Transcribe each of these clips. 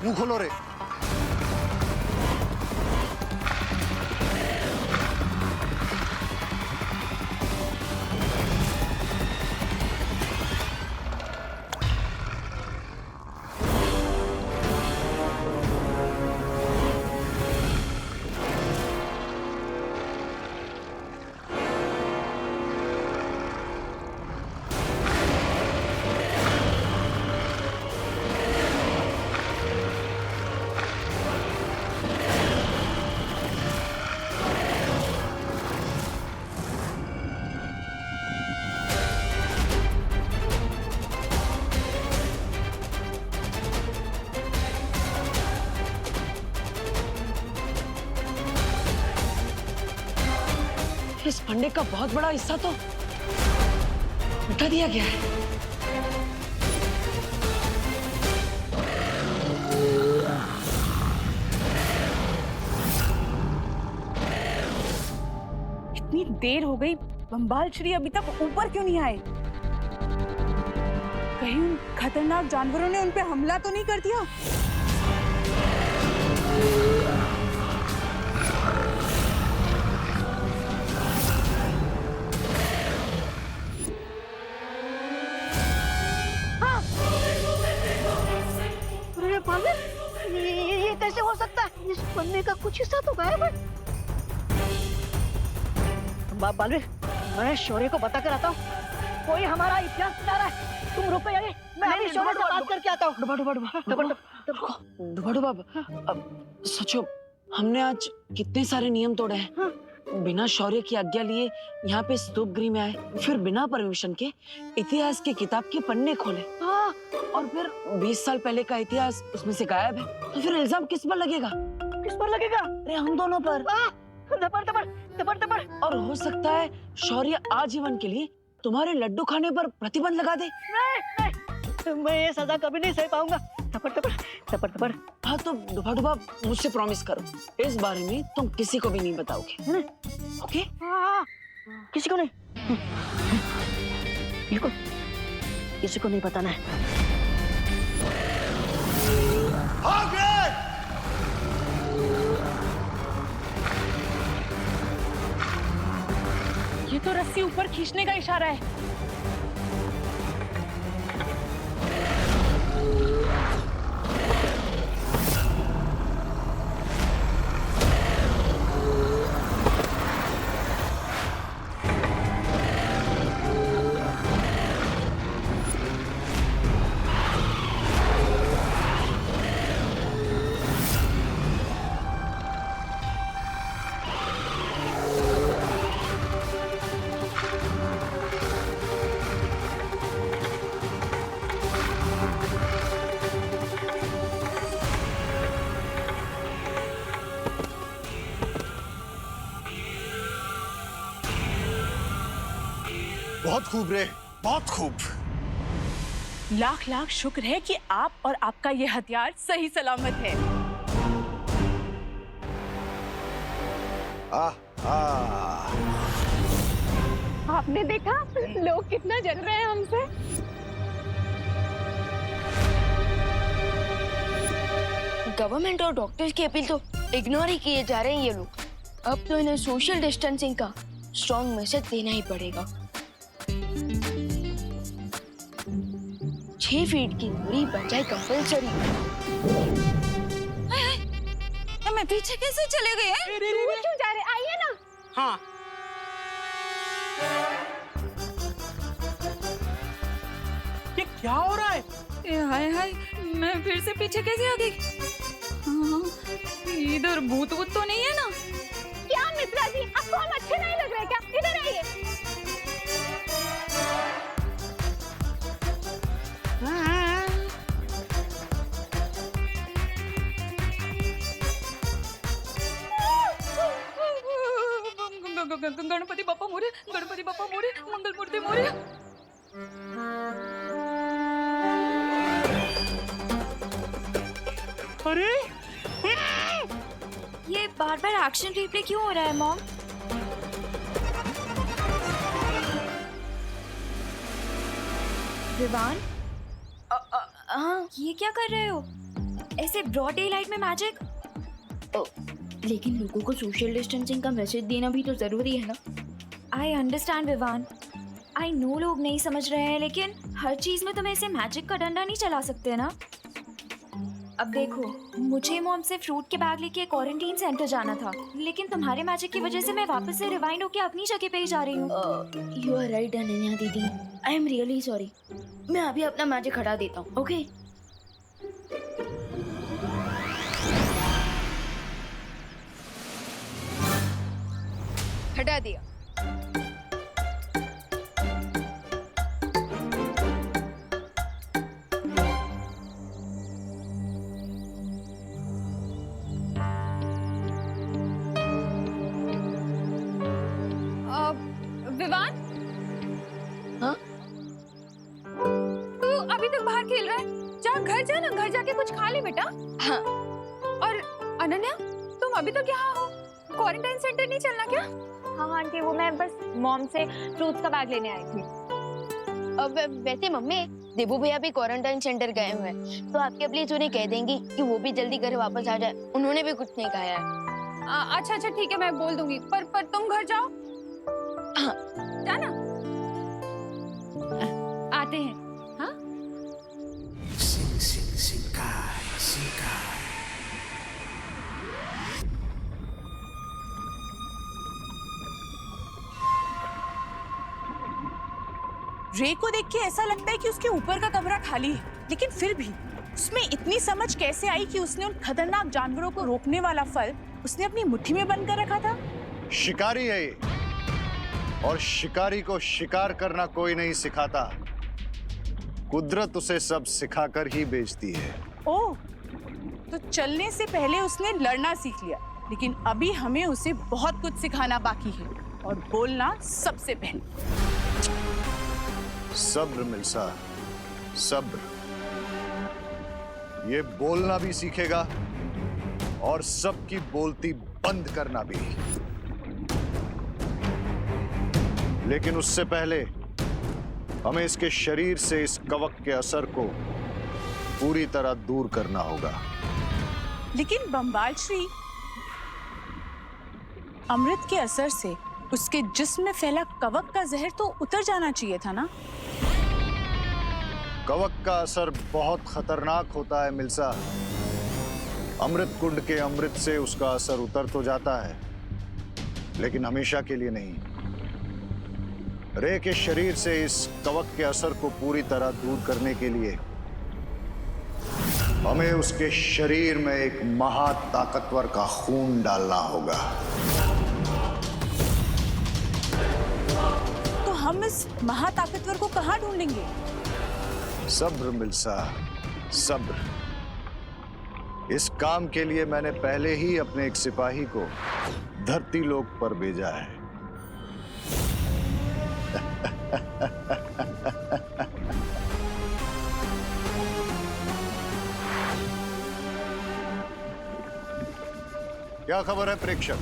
मुंह खोलो रे। इस फंडे का बहुत बड़ा हिस्सा तो मिटा दिया गया है। इतनी देर हो गई, बम्बाल श्री अभी तक ऊपर क्यों नहीं आए? कहीं उन खतरनाक जानवरों ने उन पे हमला तो नहीं कर दिया? ये कैसे हो सकता है? इस पन्ने का कुछ हिस्सा तो गायब है। बालवीर, मैं शौर्य को बता कर आता हूँ। कोई हमारा इतिहास बता रहा है। तुम रुको यार, मैं अभी शौर्य से बात करके आता हूँ। डुबा अब सोचो, हमने आज कितने सारे नियम तोड़े हैं। बिना शौर्य की आज्ञा लिए यहाँ पे स्तूप गृह में आए, फिर बिना परमिशन के इतिहास की किताब के पन्ने खोले, और फिर 20 साल पहले का इतिहास उसमें से गायब है। तो फिर इल्जाम किस पर लगेगा? किस पर लगेगा? अरे हम दोनों पर। दबर। और हो सकता है शौर्य आजीवन के लिए तुम्हारे लड्डू खाने पर प्रतिबंध लगा दे। नहीं, मैं ये सजा कभी नहीं सह पाऊंगा। दबर। हाँ तो डुबा मुझसे प्रॉमिस करो, इस बारे में तुम किसी को भी नहीं बताओगे। ओके? हाँ, किसी को नहीं, बिल्कुल किसी को नहीं बताना है। ये तो रस्सी ऊपर खींचने का इशारा है। बहुत खूब रे, बहुत खूब। लाख लाख शुक्र है कि आप और आपका ये हथियार सही सलामत है। आपने देखा लोग कितना जल रहे हैं हमसे। गवर्नमेंट और डॉक्टर्स की अपील तो इग्नोर ही किए जा रहे हैं ये लोग। अब तो इन्हें सोशल डिस्टेंसिंग का स्ट्रॉन्ग मैसेज देना ही पड़ेगा। 6 फीट की दूरी बन जाए कंपल्सरी। हमें पीछे कैसे चले गए हैं? दूर क्यों जा रहे? आइए ना। हाँ, ये क्या हो रहा है? हाय हाय, मैं फिर से पीछे कैसे आ गई? हाँ, इधर भूत वूत तो नहीं है ना? क्या मित्रा जी, आपको हम अच्छे नहीं लग रहे क्या? इधर आइए। गणपति बाप्पा मोरे, गणपति बाप्पा मोरे, मंगल मूर्ति मोरे। अरे ये बार बार एक्शन रिप्ले क्यों हो रहा है मॉम? विवान, हाँ, ये क्या कर रहे हो? ऐसे ब्रॉड डे लाइट में मैजिक? लेकिन लोगों को सोशल डिस्टेंसिंग का मैसेज देना भी तो जरूरी है ना। I understand Vivaan, I know लोग नहीं समझ रहे हैं, लेकिन हर चीज में तुम ऐसे मैजिक का डंडा नहीं चला सकते ना। अब देखो, मुझे मॉम से फ्रूट के बैग लेके क्वारंटीन सेंटर जाना था, लेकिन तुम्हारे मैजिक की वजह से मैं वापस से रिवाइंड होके अपनी जगह पे ही जा रही हूँ। यू आर राइट अनन्या दीदी, आई एम रियली सॉरी। मैं अभी अपना मैजिक हटा देता हूँ, ओके? हटा दिया। विवान, हाँ? तू अभी तक बाहर खेल रहा है? जा घर जा ना, घर जाके कुछ खा ले बेटा। हाँ। और अनन्या, तुम अभी तक यहाँ हो? क्वारंटाइन सेंटर नहीं चलना क्या? हाँ आंटी, वो मैं बस मॉम से फ्रूट्स का बैग लेने आई थी। अब वैसे मम्मी, देबू भैया भी क्वारंटाइन सेंटर गए हुए हैं, तो आपके प्लीज उन्हें कह देंगी कि वो भी जल्दी घर वापस आ जाए। उन्होंने भी कुछ नहीं खाया है। अच्छा अच्छा ठीक है, मैं बोल दूंगी। पर तुम घर जाओ। हाँ। जाना। आते हैं। हाँ? रे को देख के ऐसा लगता है कि उसके ऊपर का कमरा खाली है, लेकिन फिर भी उसमें इतनी समझ कैसे आई कि उसने उन खतरनाक जानवरों को रोकने वाला फल उसने अपनी मुट्ठी में बंद कर रखा था। शिकारी है ये, और शिकारी को शिकार करना कोई नहीं सिखाता, कुदरत उसे सब सिखाकर ही बेचती है। ओह, तो चलने से पहले उसने लड़ना सीख लिया, लेकिन अभी हमें उसे बहुत कुछ सिखाना बाकी है, और बोलना सबसे पहले। सब्र मिल्सा, सब्र। ये बोलना भी सीखेगा और सबकी बोलती बंद करना भी। लेकिन उससे पहले हमें इसके शरीर से इस कवक के असर को पूरी तरह दूर करना होगा। लेकिन बम्बाल श्री, अमृत के असर से उसके जिस्म में फैला कवक का जहर तो उतर जाना चाहिए था ना? कवक का असर बहुत खतरनाक होता है मिल्सा। अमृत कुंड के अमृत से उसका असर उतर तो जाता है, लेकिन हमेशा के लिए नहीं। रे के शरीर से इस कवक के असर को पूरी तरह दूर करने के लिए हमें उसके शरीर में एक महाताकतवर का खून डालना होगा। तो हम इस महाताकतवर को कहाँ ढूंढेंगे? सब्र मिल्सा, सब्र। इस काम के लिए मैंने पहले ही अपने एक सिपाही को धरती लोक पर भेजा है। क्या खबर है प्रेक्षक?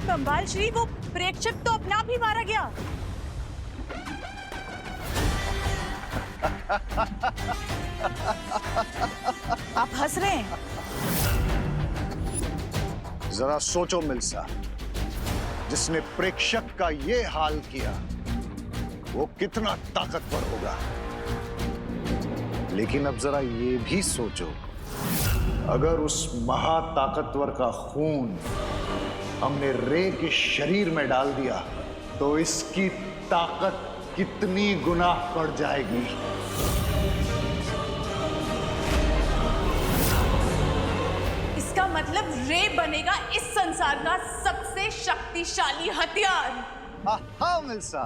बम्बाल श्री, वो प्रेक्षक तो अपने आप ही मारा गया। आप हंस रहे हैं? जरा सोचो मिल्सा, जिसने प्रेक्षक का ये हाल किया वो कितना ताकतवर होगा। लेकिन अब जरा ये भी सोचो, अगर उस महाताकतवर का खून हमने रे के शरीर में डाल दिया तो इसकी ताकत कितनी गुना बढ़ जाएगी। इसका मतलब रे बनेगा इस संसार का सबसे शक्तिशाली हथियार। हाँ मिल्सा,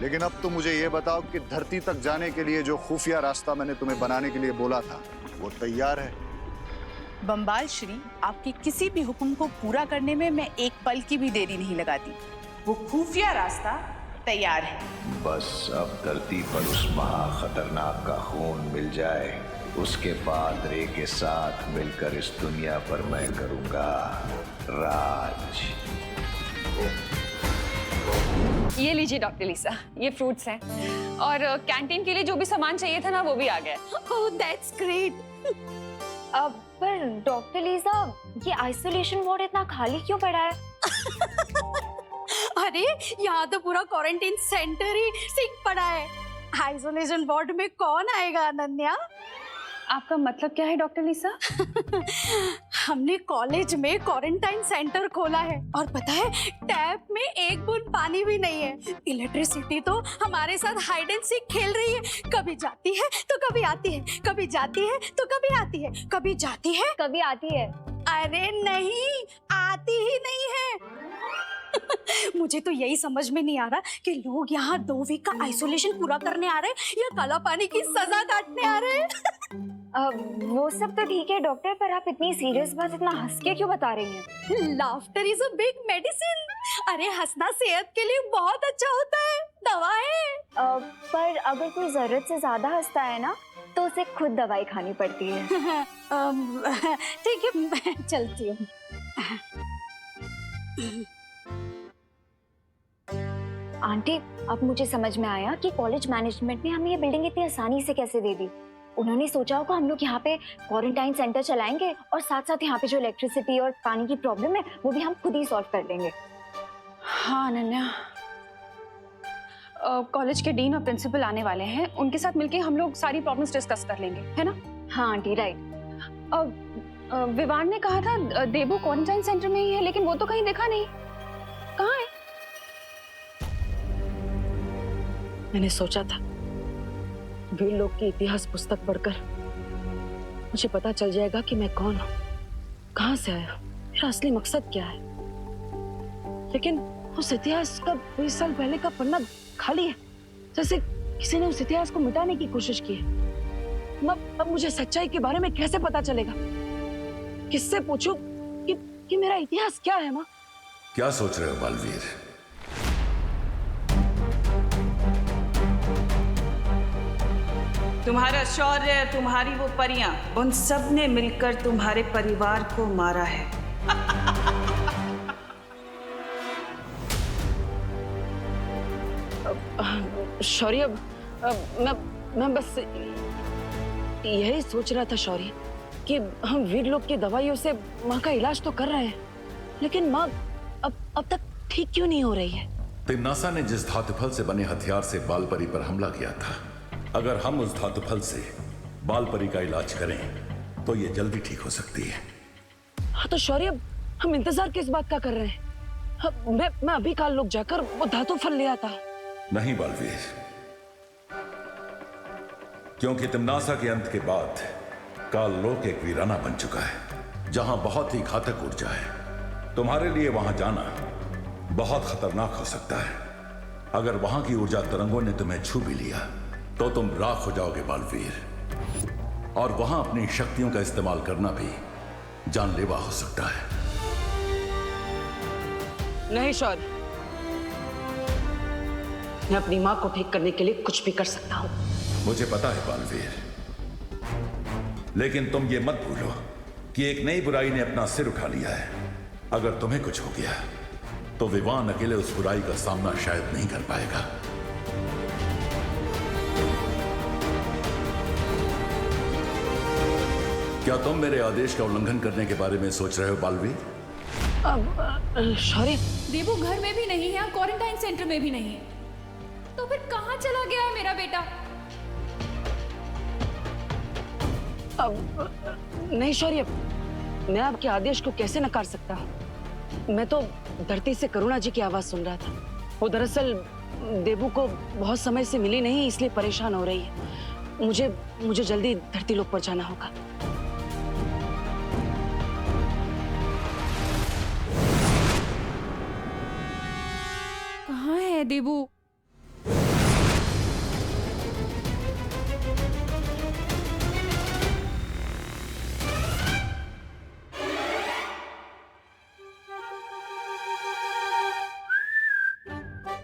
लेकिन अब तो मुझे ये बताओ कि धरती तक जाने के लिए जो खुफिया रास्ता मैंने तुम्हें बनाने के लिए बोला था वो तैयार है? बम्बाल श्री, आपके किसी भी हुक्म को पूरा करने में मैं एक पल की भी देरी नहीं लगाती। वो खुफिया रास्ता तैयार है। बस अब धरती पर उस महा खतरनाक का खून मिल जाए, उसके बाद रे के साथ मिलकर इस दुनिया पर मैं करूंगा राज। ये लीजिए डॉक्टर लीसा, ये फ्रूट्स हैं और कैंटीन के लिए जो भी सामान चाहिए था ना वो भी आ गया। Oh that's great. पर डॉक्टर लीसा, ये आइसोलेशन वार्ड इतना खाली क्यों पड़ा है? अरे यहाँ तो पूरा क्वारंटाइन सेंटर ही सिक पड़ा है। आइसोलेशन वार्ड में कौन आएगा अनन्या? आपका मतलब क्या है डॉक्टर लीसा? हमने कॉलेज में क्वारंटाइन सेंटर खोला है और पता है टैप में एक बूंद पानी भी नहीं है। इलेक्ट्रिसिटी तो हमारे साथ हाइड एंड सीक खेल रही है, कभी जाती है तो कभी आती है, कभी जाती है तो कभी आती है, कभी जाती है कभी आती है। अरे नहीं, आती ही नहीं है। मुझे तो यही समझ में नहीं आ रहा कि लोग यहाँ 2 वीक का आइसोलेशन पूरा करने आ रहे हैं या काला पानी की सजा काटने आ रहे हैं। वो सब तो ठीक है डॉक्टर, पर आप इतनी सीरियस बात इतना हंस के क्यों बता रही हैं? Laughter is a big medicine. अरे हंसना सेहत के लिए बहुत अच्छा होता है, दवा है। पर अगर कोई जरूरत से ज्यादा हंसता है ना तो उसे खुद दवाई खानी पड़ती है। ठीक है, मैं चलती हूँ। आंटी, अब मुझे समझ में आया कि कॉलेज मैनेजमेंट ने हमें ये बिल्डिंग इतनी आसानी से कैसे दे दी। उन्होंने सोचा होगा हम लोग यहाँ पे क्वारंटाइन सेंटर चलाएंगे और साथ साथ यहाँ पे जो इलेक्ट्रिसिटी और पानी की प्रॉब्लम है वो भी हम खुद ही सॉल्व कर लेंगे। हाँ अनन्या, कॉलेज के डीन और प्रिंसिपल आने वाले हैं, उनके साथ मिलके हम लोग सारी प्रॉब्लम्स डिस्कस कर लेंगे, है ना? हाँ आंटी, राइट। विवान ने कहा था देबू क्वारंटाइन सेंटर में ही है, लेकिन वो तो कहीं देखा नहीं। कहाँ है? मैंने सोचा था वीर लोग की इतिहास पुस्तक पढ़कर मुझे पता चल जाएगा कि मैं कौन हूँ, कहाँ से आया, मेरा असली मकसद क्या है। लेकिन उस इतिहास का 20 साल पहले का पन्ना खाली है, जैसे किसी ने उस इतिहास को मिटाने की कोशिश की है। अब मुझे सच्चाई के बारे में कैसे पता चलेगा? किससे पूछूं कि मेरा इतिहास क्या है? माँ, क्या सोच रहे हो बालवीर? तुम्हारा शौर्य, तुम्हारी वो परियां, उन सब ने मिलकर तुम्हारे परिवार को मारा है। शौर्य, मैं बस यही सोच रहा था शौर्य कि हम वीर लोग की दवाइयों से माँ का इलाज तो कर रहे हैं, लेकिन माँ अब तक ठीक क्यों नहीं हो रही है? तिम्नासा ने जिस धातुफल से बने हथियार से बालपरी पर हमला किया था, अगर हम उस धातुफल से बालपरी का इलाज करें तो ये जल्दी ठीक हो सकती है। हाँ तो शौर्य, हम इंतजार किस बात का कर रहे हैं? मैं अभी काल लोग जाकर वो धातुफल ले आता। नहीं बालवीर, क्योंकि तिम्नासा के अंत के बाद काल लोक एक वीराना बन चुका है जहां बहुत ही घातक ऊर्जा है। तुम्हारे लिए वहां जाना बहुत खतरनाक हो सकता है। अगर वहां की ऊर्जा तरंगों ने तुम्हें छू भी लिया तो तुम राख हो जाओगे बालवीर, और वहां अपनी शक्तियों का इस्तेमाल करना भी जानलेवा हो सकता है। नहीं शौर्य, मैं अपनी माँ को ठीक करने के लिए कुछ भी कर सकता हूँ। मुझे पता है बालवीर, लेकिन तुम ये मत भूलो कि एक नई बुराई ने अपना सिर उठा लिया है। अगर तुम्हें कुछ हो गया तो विवान अकेले उस बुराई का सामना शायद नहीं कर पाएगा। क्या तुम मेरे आदेश का उल्लंघन करने के बारे में सोच रहे हो बालवीर? शौर्य, देबू घर में भी नहीं है, क्वारंटाइन सेंटर में भी नहीं है, तो फिर कहाँ चला गया है मेरा बेटा? नहीं शौर्य, मैं आपके आदेश को कैसे नकार सकता हूँ? मैं तो धरती से करुणा जी की आवाज सुन रहा था। वो दरअसल देबू को बहुत समय से मिली नहीं, इसलिए परेशान हो रही है। मुझे जल्दी धरती लोक पर जाना होगा। कहाँ है देबू?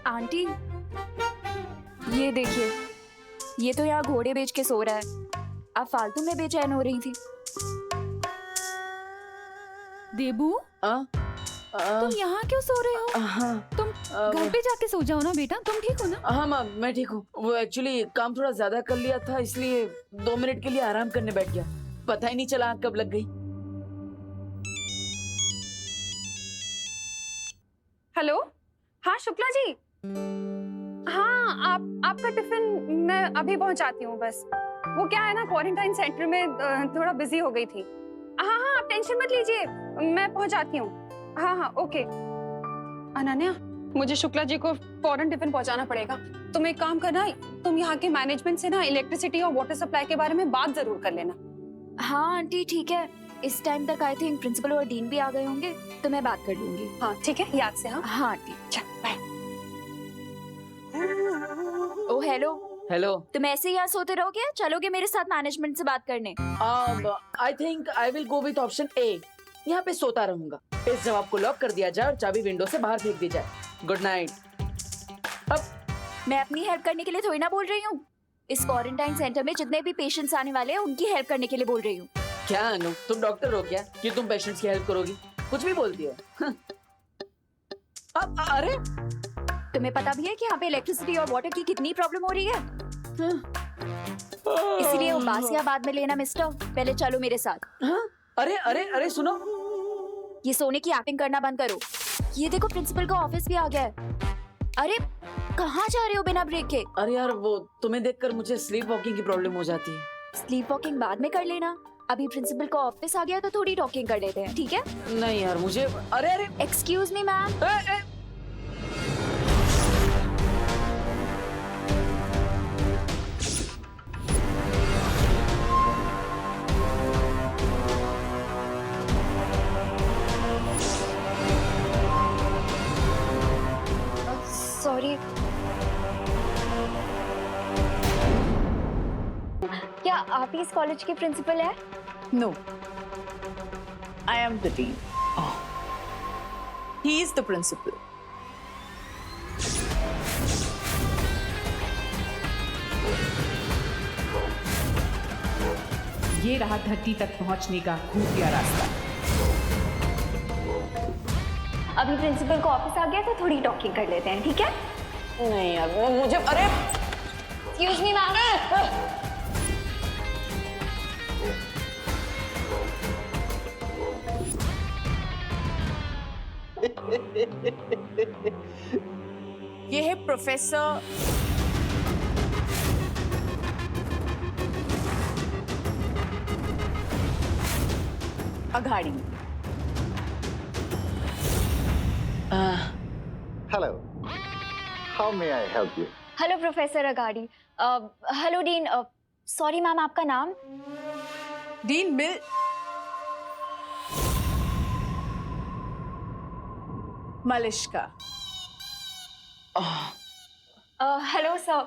आंटी, ये देखिए, ये तो यहाँ घोड़े बेच के सो रहा है। आप फालतू में बेचैन हो रही थी। देबू, तुम यहाँ क्यों सो रहे हो? हाँ तुम घर पे जाके सो जाओ ना बेटा, तुम ठीक हो ना? हाँ माँ, मैं ठीक हूँ। वो एक्चुअली काम थोड़ा ज्यादा कर लिया था, इसलिए 2 मिनट के लिए आराम करने बैठ गया। पता ही नहीं चला आँख कब लग गई। हेलो, हाँ शुक्ला जी। हाँ, आपका टिफिन मैं अभी पहुंचाती हूँ बस। वो क्या है ना, क्वारंटाइन सेंटर में थोड़ा बिजी हो गई थी। हाँ हाँ, आप टेंशन मत लीजिए, मैं पहुंचाती हूँ। हाँ हाँ, ओके। अनन्या, मुझे शुक्ला जी को फौरन टिफिन पहुंचाना पड़ेगा। तुम एक काम करना, तुम यहाँ के मैनेजमेंट से ना इलेक्ट्रिसिटी और वाटर सप्लाई के बारे में बात जरूर कर लेना। हाँ आंटी ठीक है, इस टाइम तक आई थिंक प्रिंसिपल और डीन भी आ गए होंगे, तो मैं बात कर लूंगी। हाँ ठीक है, याद से। हाँ हाँ आंटी। चल बाय। ओ हेलो, हेलो। तुम ऐसे ही यहाँ सोते रहोगे या चलोगे मेरे साथ मैनेजमेंट से बात करने? I think I will go with option A. यहाँ पे सोता रहूंगा। इस जवाब को लॉक कर दिया जाए और चाबी विंडो से बाहर फेंक दी जाए। Good night. अब मैं अपनी हेल्प करने के लिए थोड़ी ना बोल रही हूँ। इस क्वारंटाइन सेंटर में जितने भी पेशेंट्स आने वाले हैं उनकी हेल्प करने के लिए बोल रही हूँ। क्या अनु, तुम डॉक्टर हो क्या कि तुम पेशेंट्स की हेल्प करोगी? कुछ भी बोलती हो। अब अरे, तुम्हें पता भी है कि यहाँ पे इलेक्ट्रिसिटी और वाटर की कितनी प्रॉब्लम हो रही है, इसीलिए वो बासिया बाद में लेना मिस्टर, पहले चलो मेरे साथ। अरे अरे अरे सुनो, ये सोने की एक्टिंग करना बंद करो। ये देखो प्रिंसिपल का ऑफिस भी आ गया है। अरे कहाँ जा रहे हो बिना ब्रेक के? अरे यार, वो तुम्हें देखकर मुझे स्लीप वॉकिंग की प्रॉब्लम हो जाती है। स्लीप वॉकिंग बाद में कर लेना, अभी प्रिंसिपल का ऑफिस आ गया तो थोड़ी टॉकिंग कर लेते हैं, ठीक है? नहीं यार, मुझे अरे अरे एक्सक्यूज मी मैम। सॉरी, क्या आप ही इस कॉलेज के प्रिंसिपल हैं? No, I am the dean. He is the principal. ये रहा धरती तक पहुंचने का खुफिया रास्ता। अभी प्रिंसिपल का ऑफिस आ गया तो थोड़ी टॉकिंग कर लेते हैं, ठीक है? नहीं यार, वो मुझे अरे एक्सक्यूज मी मैम। ये है professor Aghadi. Hello, how may I help you? Hello professor Agadi. Hello dean. Sorry ma'am, आपका नाम? Dean Mil Malishka. Hello sir.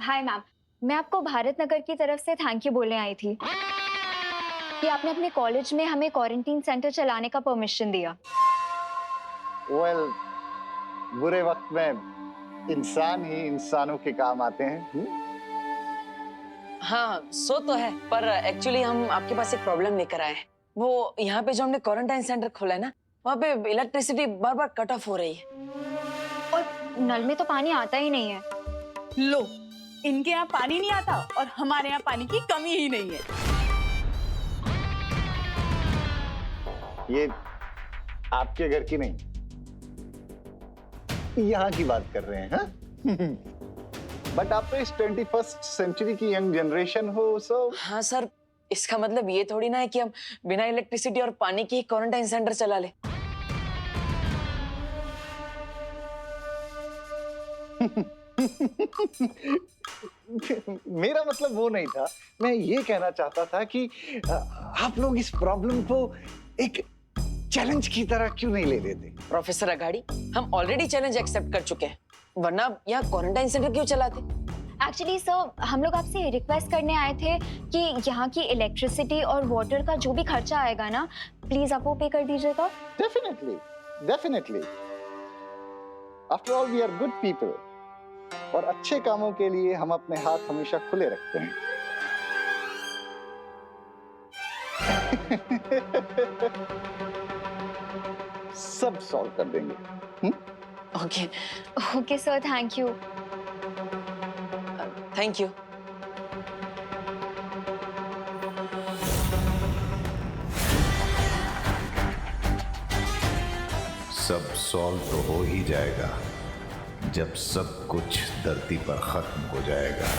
Hi ma'am, मैं आपको भारत नगर की तरफ से थैंक यू बोलने आई थी कि आपने अपने कॉलेज में हमें क्वारंटीन सेंटर चलाने का परमिशन दिया। वेल, बुरे वक्त में इंसान ही इंसानों के काम आते हैं। हाँ, सो तो है, पर एक्चुअली हम आपके पास एक प्रॉब्लम लेकर आए हैं। वो यहाँ पे जो हमने क्वारंटाइन सेंटर खोला है ना, वहाँ पे इलेक्ट्रिसिटी बार बार कट ऑफ हो रही है और नल में तो पानी आता ही नहीं है। लो, इनके यहाँ पानी नहीं आता और हमारे यहाँ पानी की कमी ही नहीं है। ये आपके घर की नहीं, यहाँ की बात कर रहे हैं। हाँ? बट आप तो इस 21st सेंचुरी की यंग जनरेशन हो, सो हाँ सर, इसका मतलब ये थोड़ी ना है कि हम बिना इलेक्ट्रिसिटी और पानी के क्वारंटाइन सेंटर चला ले। मेरा मतलब वो नहीं था। मैं ये कहना चाहता था कि आप लोग इस प्रॉब्लम को एक चैलेंज की तरह क्यों नहीं ले लेते? प्रोफेसर अघाड़ी, हम ऑलरेडी चैलेंज एक्सेप्ट कर चुके हैं, वरना यहाँ क्वारंटाइन सेंटर क्यों चलाते? एक्चुअली सर, हम लोग आपसे रिक्वेस्ट करने आए थे कि यहाँ की इलेक्ट्रिसिटी और वाटर का जो भी खर्चा आएगा ना, प्लीज आप वो पे कर दीजिएगा। Definitely, definitely. After all we are good people और अच्छे कामों के लिए हम अपने हाथ हमेशा खुले रखते हैं। सब सॉल्व कर देंगे। Okay okay sir, thank you. Thank you. सब सॉल्व तो हो ही जाएगा जब सब कुछ धरती पर खत्म हो जाएगा।